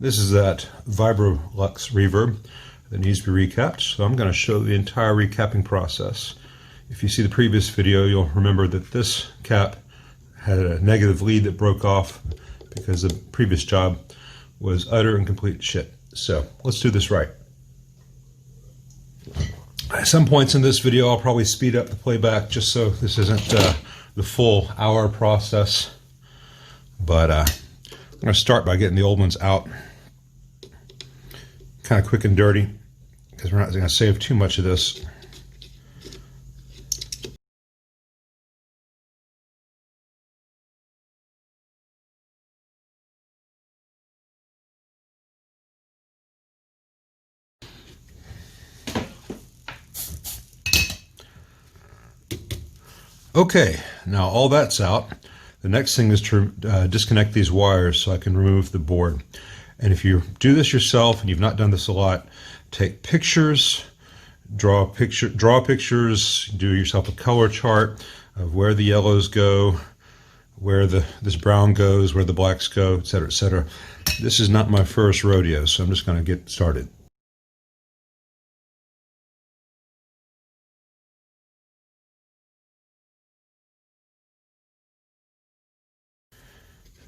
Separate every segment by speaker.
Speaker 1: This is that Vibrolux Reverb that needs to be recapped, so I'm going to show the entire recapping process. If you see the previous video, you'll remember that this cap had a negative lead that broke off because the previous job was utter and complete shit. So let's do this right. At some points in this video, I'll probably speed up the playback just so this isn't the full hour process. But I'm going to start by getting the old ones out kind of quick and dirty, because we're not going to save too much of this. Okay, now all that's out. The next thing is to disconnect these wires so I can remove the board. And if you do this yourself, and you've not done this a lot, take pictures, draw pictures, do yourself a color chart of where the yellows go, where this brown goes, where the blacks go, etc., etc. This is not my first rodeo, so I'm just going to get started.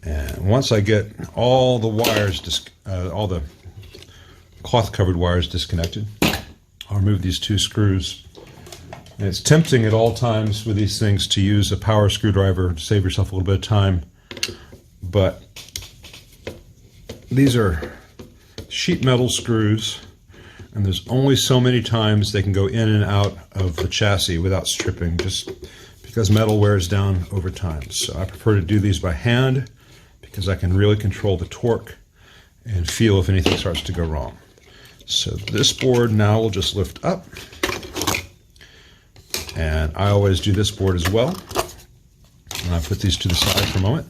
Speaker 1: And once I get all the wires, all the cloth-covered wires disconnected, I'll remove these two screws. And it's tempting at all times with these things to use a power screwdriver to save yourself a little bit of time, but these are sheet metal screws, and there's only so many times they can go in and out of the chassis without stripping, just because metal wears down over time. So I prefer to do these by hand, because I can really control the torque and feel if anything starts to go wrong. So this board now will just lift up, and I always do this board as well. And I put these to the side for a moment,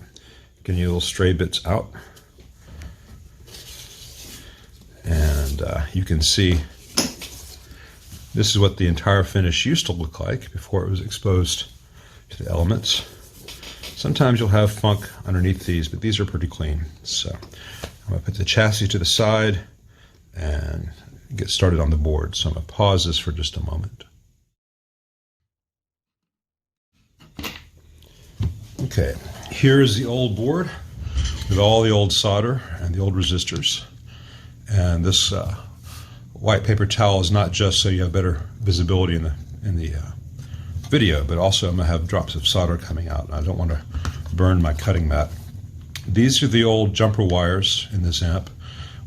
Speaker 1: getting you little stray bits out. And you can see this is what the entire finish used to look like before it was exposed to the elements. Sometimes you'll have funk underneath these, but these are pretty clean. So I'm going to put the chassis to the side and get started on the board. So I'm going to pause this for just a moment. Okay, here's the old board with all the old solder and the old resistors. And this white paper towel is not just so you have better visibility in the video, but also I'm going to have drops of solder coming out. I don't want to burn my cutting mat. These are the old jumper wires in this amp,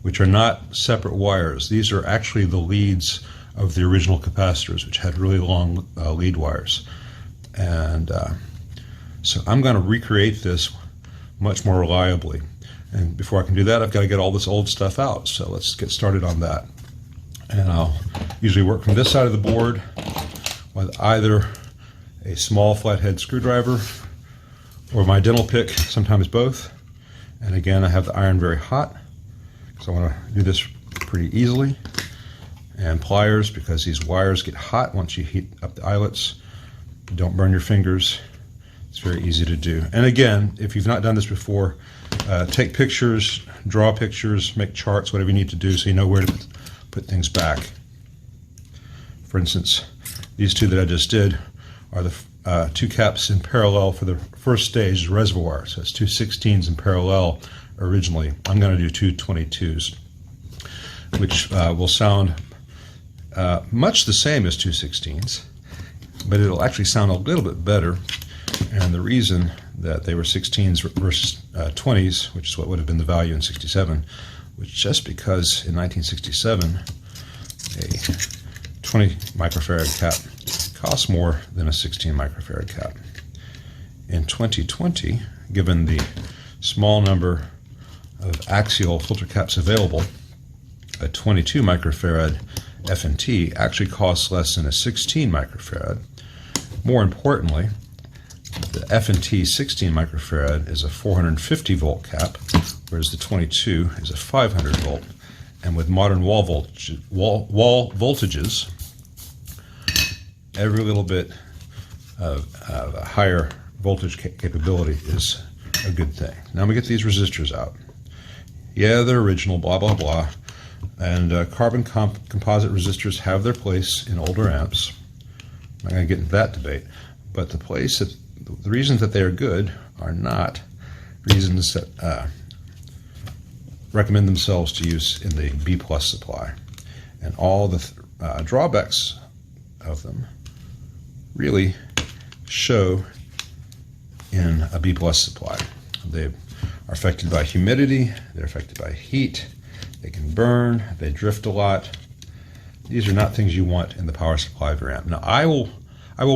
Speaker 1: which are not separate wires. These are actually the leads of the original capacitors, which had really long lead wires. And so I'm going to recreate this much more reliably. And before I can do that, I've got to get all this old stuff out. So let's get started on that. And I'll usually work from this side of the board with either a small flathead screwdriver or my dental pick, sometimes both. And again, I have the iron very hot because I want to do this pretty easily. And pliers, because these wires get hot once you heat up the eyelets. Don't burn your fingers. It's very easy to do. And again, if you've not done this before, take pictures, draw pictures, make charts, whatever you need to do so you know where to put things back. For instance, these two that I just did are the two caps in parallel for the first stage reservoir. So it's two 16s in parallel originally. I'm going to do two 22s, which will sound much the same as two 16s, but it'll actually sound a little bit better. And the reason that they were 16s versus 20s, which is what would have been the value in 67, was just because in 1967, a 20 microfarad cap costs more than a 16 microfarad cap. In 2020, given the small number of axial filter caps available, a 22 microfarad F&T actually costs less than a 16 microfarad. More importantly, the F&T 16 microfarad is a 450 volt cap, whereas the 22 is a 500 volt. And with modern wall voltages, every little bit of a higher voltage capability is a good thing. Now we get these resistors out. Yeah, they're original, blah, blah, blah. And carbon composite resistors have their place in older amps. I'm not going to get into that debate. But the reasons that they are good are not reasons that recommend themselves to use in the B+ supply. And all the drawbacks of them really show in a B+ supply. They are affected by humidity, they're affected by heat, they can burn, they drift a lot. These are not things you want in the power supply of your amp. Now I will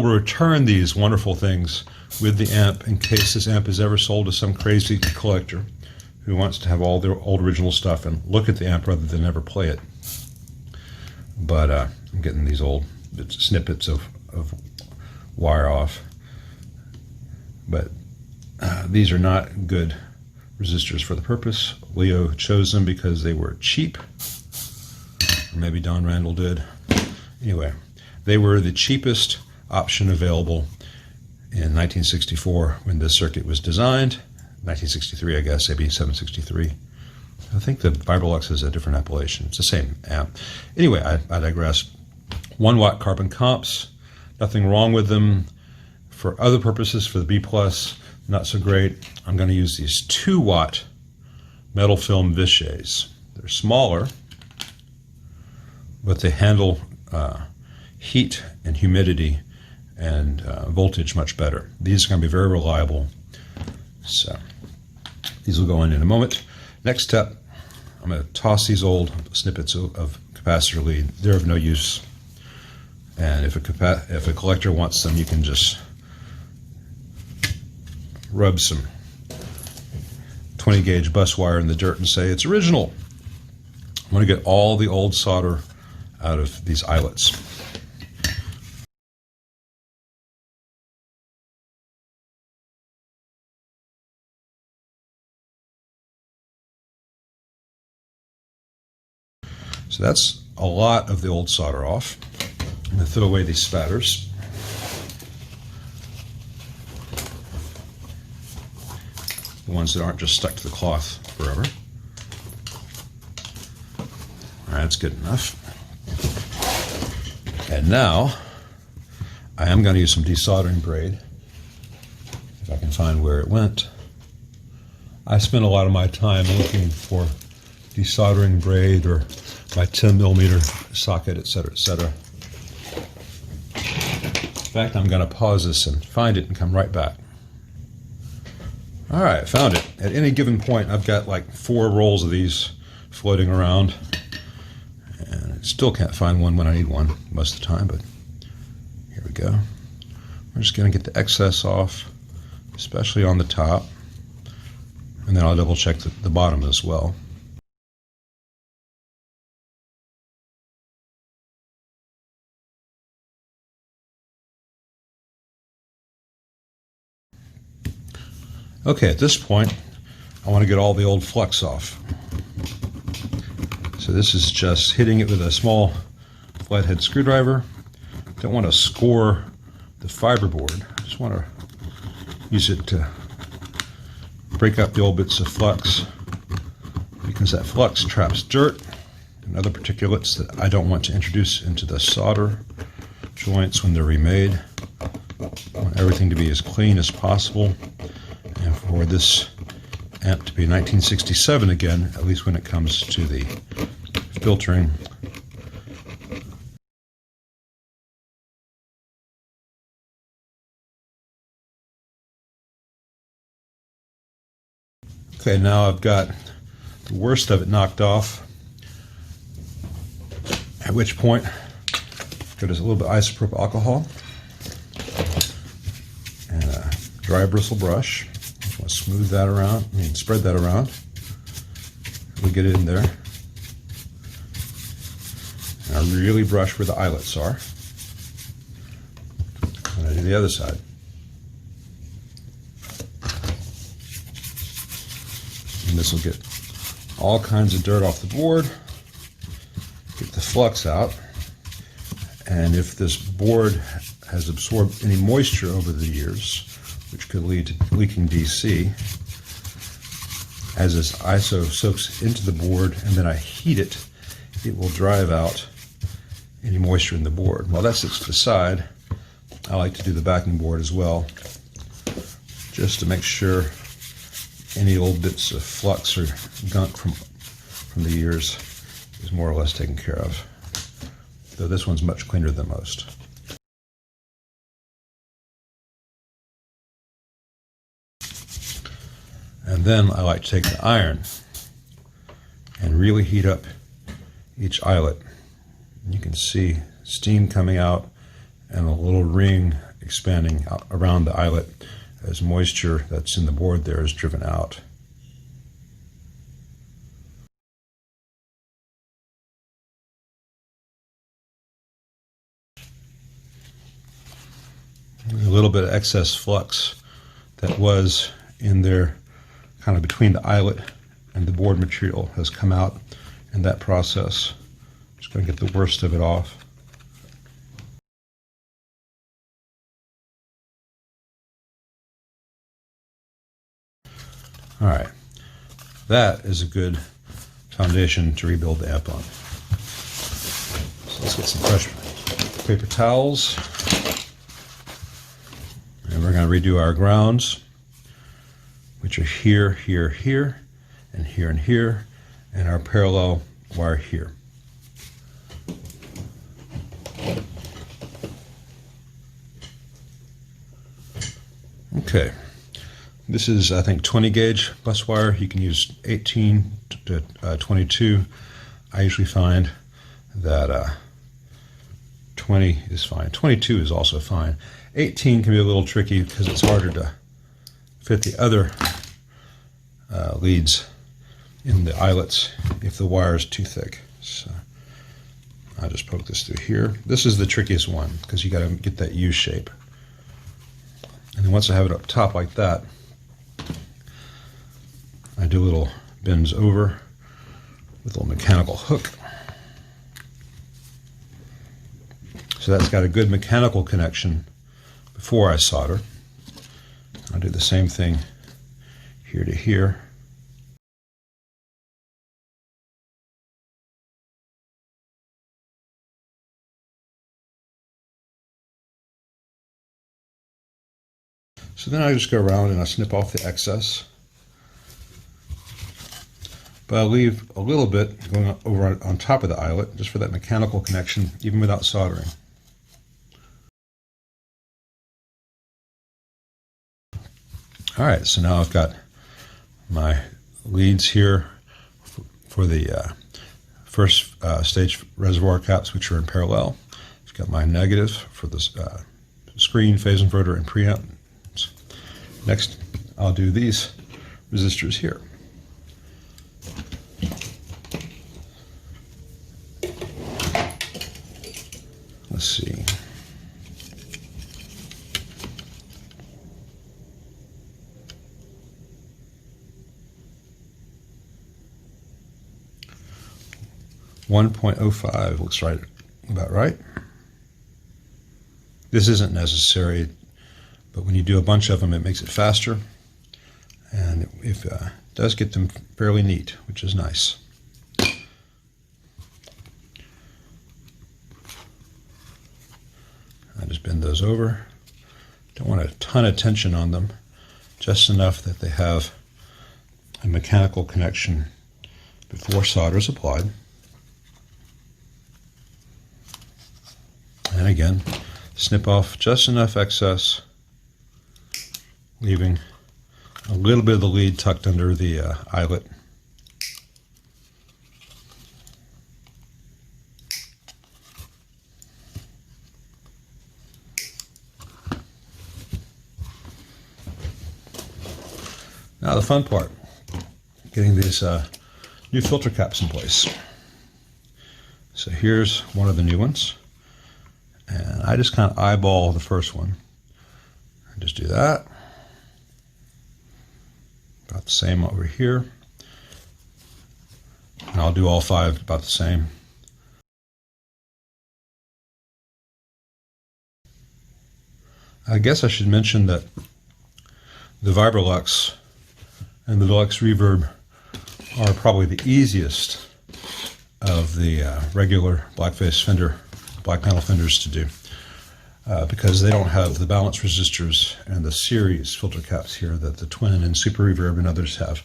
Speaker 1: return these wonderful things with the amp in case this amp is ever sold to some crazy collector who wants to have all their old original stuff and look at the amp rather than ever play it. But I'm getting these old snippets of wire off. But these are not good resistors for the purpose. Leo chose them because they were cheap. Or maybe Don Randall did. Anyway, they were the cheapest option available in 1964 when this circuit was designed. 1963, I guess, maybe 763. I think the Vibrolux is a different appellation. It's the same amp. Anyway, I digress. 1 watt carbon comps, nothing wrong with them. For other purposes, for the B+, not so great. I'm going to use these 2 watt metal film Vissches. They're smaller, but they handle heat and humidity and voltage much better. These are going to be very reliable. So these will go in a moment. Next step, I'm going to toss these old snippets of capacitor lead. They're of no use. And if a collector wants them, you can just rub some 20 gauge bus wire in the dirt and say it's original. I'm going to get all the old solder out of these eyelets. So that's a lot of the old solder off. I'm going to throw away these spatters. The ones that aren't just stuck to the cloth forever. All right, that's good enough. And now, I am going to use some desoldering braid, if I can find where it went. I spent a lot of my time looking for desoldering braid or my 10mm socket, etc., etc. In fact, I'm going to pause this and find it and come right back. All right, found it. At any given point, I've got like 4 rolls of these floating around, and I still can't find one when I need one most of the time, but here we go. We're just going to get the excess off, especially on the top, and then I'll double check the bottom as well. Okay, at this point, I want to get all the old flux off. So this is just hitting it with a small flathead screwdriver. Don't want to score the fiberboard. I just want to use it to break up the old bits of flux, because that flux traps dirt and other particulates that I don't want to introduce into the solder joints when they're remade. I want everything to be as clean as possible, and for this amp to be 1967 again, at least when it comes to the filtering. Okay, now I've got the worst of it knocked off, at which point go to a little bit of isopropyl alcohol and a dry bristle brush. Just want to smooth that around, spread that around. Really get it in there. And I really brush where the eyelets are. And I do the other side. And this will get all kinds of dirt off the board, get the flux out, and if this board has absorbed any moisture over the years, which could lead to leaking DC, as this ISO soaks into the board and then I heat it, it will drive out any moisture in the board. While that sits to the side, I like to do the backing board as well, just to make sure any old bits of flux or gunk from the years is more or less taken care of. Though this one's much cleaner than most. And then I like to take the iron and really heat up each eyelet. You can see steam coming out and a little ring expanding out around the eyelet as moisture that's in the board there is driven out. A little bit of excess flux that was in there kind of between the eyelet and the board material has come out in that process. Just going to get the worst of it off. All right, that is a good foundation to rebuild the amp on. So let's get some fresh paper towels. And we're going to redo our grounds, which are here, here, here, and here and here, and our parallel wire here. Okay, this is, I think, 20 gauge bus wire. You can use 18 to 22. I usually find that 20 is fine. 22 is also fine. 18 can be a little tricky because it's harder to fit the other leads in the eyelets if the wire is too thick. So I'll just poke this through here. This is the trickiest one because you got to get that U shape. And then once I have it up top like that, I do little bends over with a little mechanical hook. So that's got a good mechanical connection before I solder. I'll do the same thing here to here. So then I just go around and I snip off the excess. But I'll leave a little bit going over on top of the eyelet just for that mechanical connection, even without soldering. All right, so now I've got my leads here for the first stage reservoir caps, which are in parallel. I've got my negative for the screen, phase inverter, and preamp. Next, I'll do these resistors here. Let's see. .05 looks right, about right. This isn't necessary, but when you do a bunch of them, it makes it faster, and it does get them fairly neat, which is nice. I just bend those over. Don't want a ton of tension on them, just enough that they have a mechanical connection before solder is applied. And again, snip off just enough excess, leaving a little bit of the lead tucked under the eyelet. Now the fun part, getting these new filter caps in place. So here's one of the new ones. And I just kind of eyeball the first one. I just do that. About the same over here. And I'll do all 5 about the same. I guess I should mention that the Vibrolux and the Deluxe Reverb are probably the easiest of the regular blackface Fender, black panel Fenders to do because they don't have the balance resistors and the series filter caps here that the Twin and Super Reverb and others have.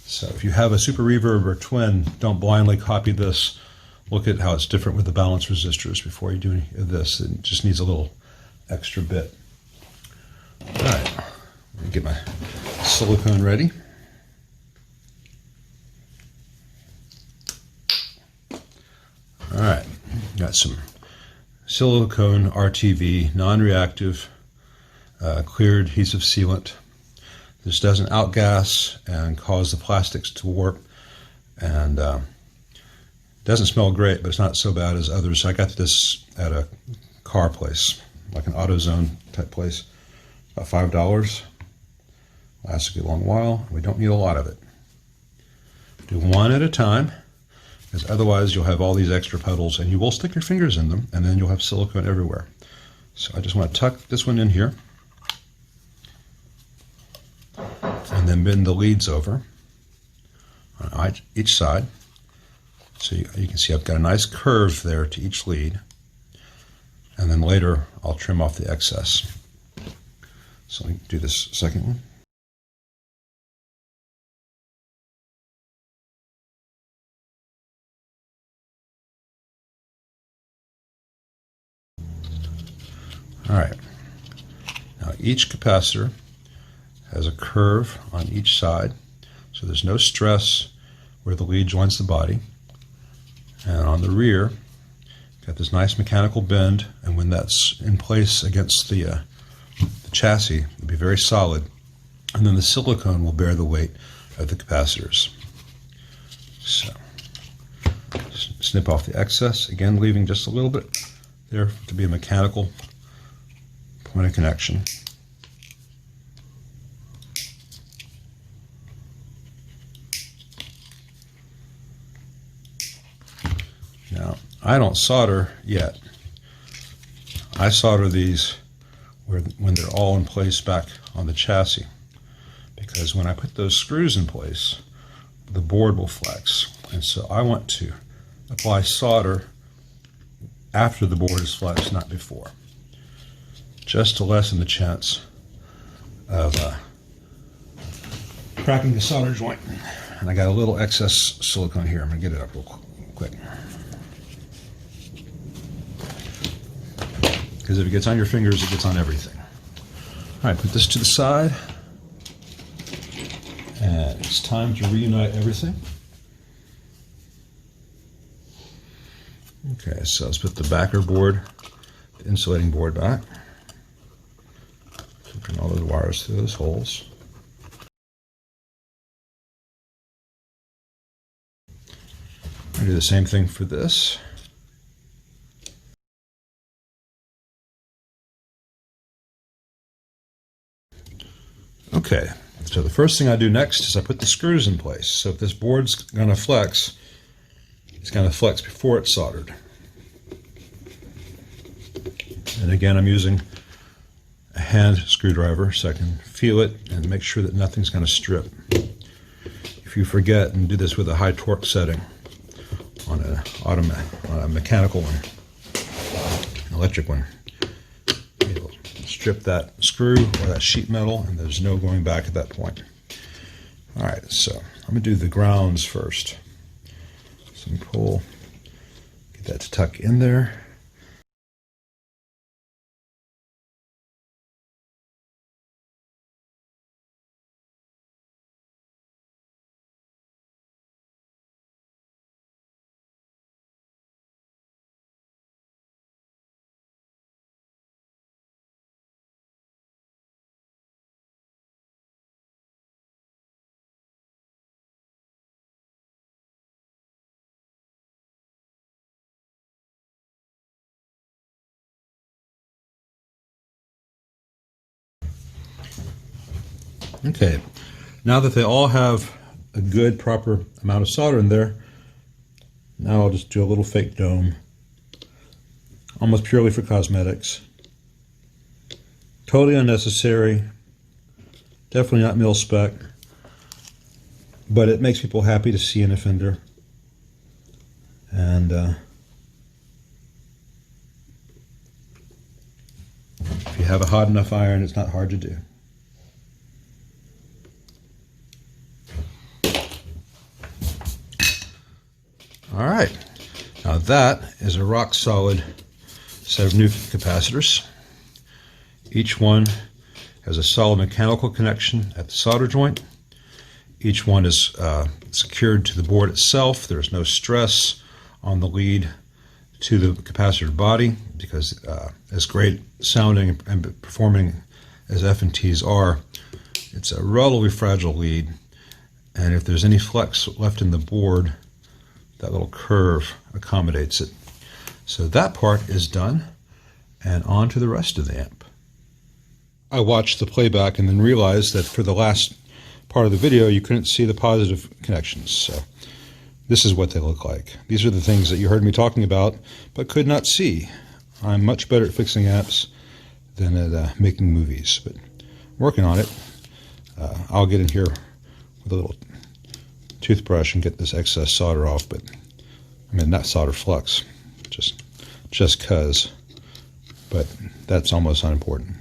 Speaker 1: So if you have a Super Reverb or Twin, don't blindly copy this. Look at how it's different with the balance resistors before you do any of this. It just needs a little extra bit. All right, let me get my silicone ready. All right, got some silicone RTV, non-reactive, clear adhesive sealant. This doesn't outgas and cause the plastics to warp, and doesn't smell great, but it's not so bad as others. I got this at a car place, like an AutoZone type place, about $5. Lasts a good long while. We don't need a lot of it. Do one at a time, because otherwise you'll have all these extra petals and you will stick your fingers in them, and then you'll have silicone everywhere. So I just want to tuck this one in here, and then bend the leads over on each side. So you can see I've got a nice curve there to each lead, and then later I'll trim off the excess. So let me do this second one. All right, now each capacitor has a curve on each side, so there's no stress where the lead joins the body. And on the rear, got this nice mechanical bend, and when that's in place against the chassis, it'll be very solid, and then the silicone will bear the weight of the capacitors. So, snip off the excess, again leaving just a little bit there to be a mechanical point of connection. Now, I don't solder yet. I solder these when they're all in place back on the chassis, because when I put those screws in place, the board will flex. And so I want to apply solder after the board is flexed, not before, just to lessen the chance of cracking the solder joint. And I got a little excess silicone here. I'm going to get it up real quick. Because if it gets on your fingers, it gets on everything. All right, put this to the side. And it's time to reunite everything. Okay, so let's put the backer board, the insulating board back. Putting all those wires through those holes. I do the same thing for this. Okay, so the first thing I do next is I put the screws in place. So if this board's going to flex, it's going to flex before it's soldered. And again, I'm using a hand screwdriver so I can feel it and make sure that nothing's going to strip. If you forget and do this with a high torque setting on a mechanical one, electric one, it'll strip that screw or that sheet metal, and there's no going back at that point. All right, so I'm going to do the grounds first. So pull, get that to tuck in there. Okay, now that they all have a good proper amount of solder in there, now I'll just do a little fake dome, almost purely for cosmetics. Totally unnecessary, definitely not mil spec. but it makes people happy to see in a Fender. And if you have a hot enough iron, it's not hard to do. All right, now that is a rock solid set of new capacitors. Each one has a solid mechanical connection at the solder joint. Each one is secured to the board itself. There's no stress on the lead to the capacitor body, because as great sounding and performing as F&Ts are, it's a relatively fragile lead, and if there's any flex left in the board, that little curve accommodates it. So that part is done, and on to the rest of the amp. I watched the playback and then realized that for the last part of the video you couldn't see the positive connections. So this is what they look like. These are the things that you heard me talking about but could not see. I'm much better at fixing amps than at making movies, but I'm working on it. I'll get in here with a little toothbrush and get this excess solder off, but I mean not solder, flux, just cuz, but that's almost unimportant.